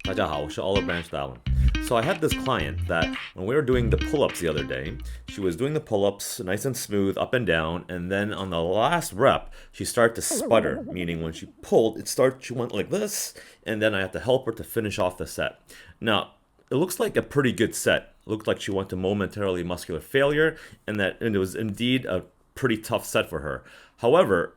大家好，我是 Olive Branch Allen. So I had this client that when we were doing the pull-ups the other day, she was doing the pull-ups nice and smooth, up and down, and then on the last rep, she started to sputter, meaning when she pulled, she went like this, and then I had to help her to finish off the set. Now, it looks like a pretty good set. It looked like she went to momentarily muscular failure, and it was indeed a pretty tough set for her. However,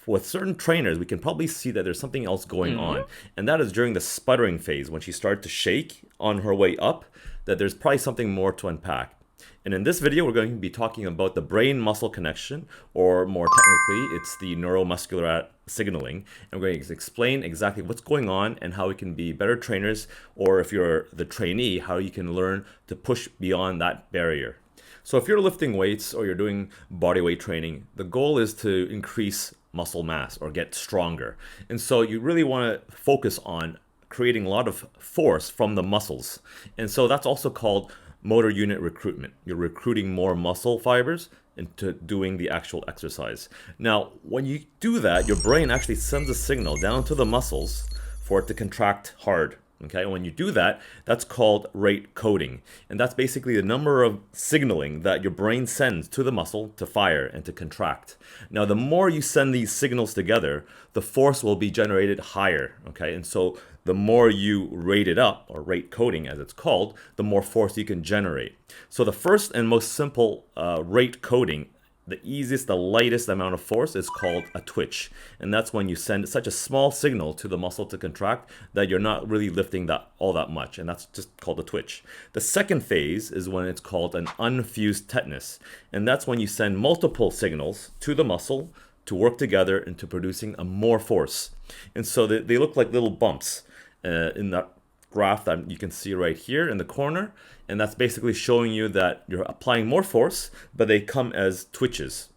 with certain trainers, we can probably see that there's something else going on. And that is during the sputtering phase, when she started to shake on her way up, that there's probably something more to unpack. And in this video, we're going to be talking about the brain-muscle connection, or more technically, it's the neuromuscular signaling. And we're going to explain exactly what's going on and how we can be better trainers, or if you're the trainee, how you can learn to push beyond that barrier. So if you're lifting weights or you're doing body weight training, the goal is to increase muscle mass or get stronger. And so you really want to focus on creating a lot of force from the muscles. And so that's also called motor unit recruitment. You're recruiting more muscle fibers into doing the actual exercise. Now, when you do that, your brain actually sends a signal down to the muscles for it to contract hard. Okay, and when you do that, that's called rate coding. And that's basically the number of signaling that your brain sends to the muscle to fire and to contract. Now, the more you send these signals together, the force will be generated higher. Okay, and so the more you rate it up, or rate coding as it's called, the more force you can generate. So the first and most simple rate coding, the easiest, the lightest amount of force is called a twitch. And that's when you send such a small signal to the muscle to contract that you're not really lifting all that much. And that's just called a twitch. The second phase is when it's called an unfused tetanus. And that's when you send multiple signals to the muscle to work together into producing a more force. And so they look like little bumps in that graph that you can see right here in the corner. And that's basically showing you that you're applying more force, but they come as twitches.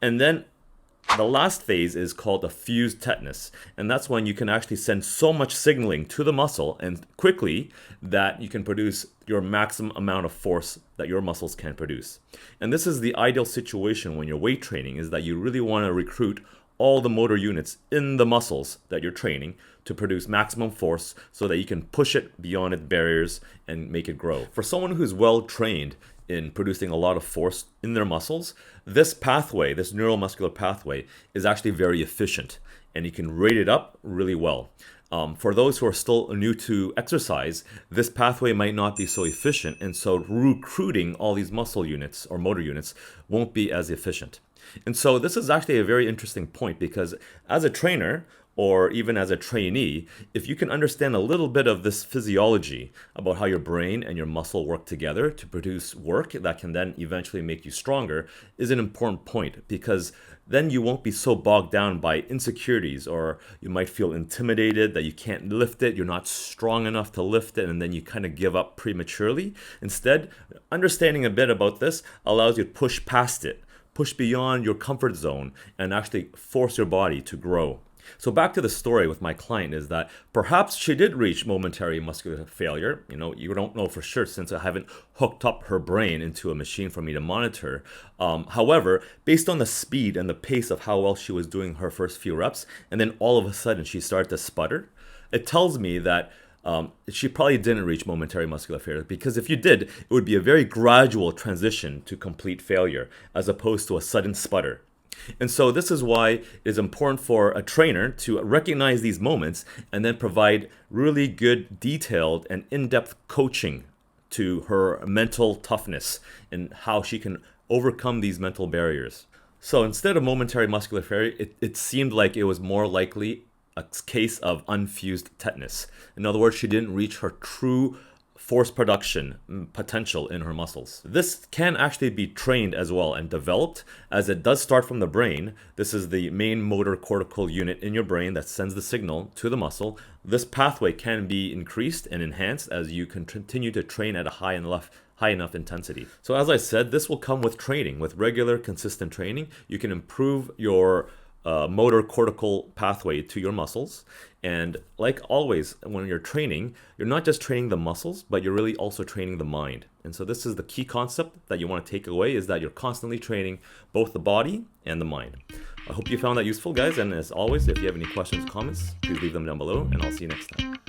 And then the last phase is called a fused tetanus. And that's when you can actually send so much signaling to the muscle and quickly that you can produce your maximum amount of force that your muscles can produce. And this is the ideal situation when you're weight training, is that you really want to recruit all the motor units in the muscles that you're training to produce maximum force so that you can push it beyond its barriers and make it grow. For someone who's well trained in producing a lot of force in their muscles, this pathway, this neuromuscular pathway, is actually very efficient, and you can rate it up really well. For those who are still new to exercise, this pathway might not be so efficient, and so recruiting all these muscle units or motor units won't be as efficient. And so this is actually a very interesting point, because as a trainer, or even as a trainee, if you can understand a little bit of this physiology about how your brain and your muscle work together to produce work that can then eventually make you stronger, is an important point, because then you won't be so bogged down by insecurities, or you might feel intimidated that you can't lift it, you're not strong enough to lift it, and then you kind of give up prematurely. Instead, understanding a bit about this allows you to push past it, push beyond your comfort zone, and actually force your body to grow. So back to the story with my client, is that perhaps she did reach momentary muscular failure. You don't know for sure, since I haven't hooked up her brain into a machine for me to monitor. However, based on the speed and the pace of how well she was doing her first few reps, and then all of a sudden she started to sputter, it tells me that she probably didn't reach momentary muscular failure, because if you did, it would be a very gradual transition to complete failure, as opposed to a sudden sputter. And so this is why it is important for a trainer to recognize these moments and then provide really good, detailed, and in-depth coaching to her mental toughness and how she can overcome these mental barriers. So instead of momentary muscular failure, it seemed like it was more likely a case of unfused tetanus. In other words, she didn't reach her true force production potential in her muscles. This can actually be trained as well and developed, as it does start from the brain. This is the main motor cortical unit in your brain that sends the signal to the muscle. This pathway can be increased and enhanced as you can continue to train at a high enough intensity. So as I said, this will come with training. With regular, consistent training, you can improve your motor cortical pathway to your muscles. And like always, when you're training, you're not just training the muscles, but you're really also training the mind. And so this is the key concept that you want to take away, is that you're constantly training both the body and the mind. I hope you found that useful, guys. And as always, if you have any questions or comments, please leave them down below, and I'll see you next time.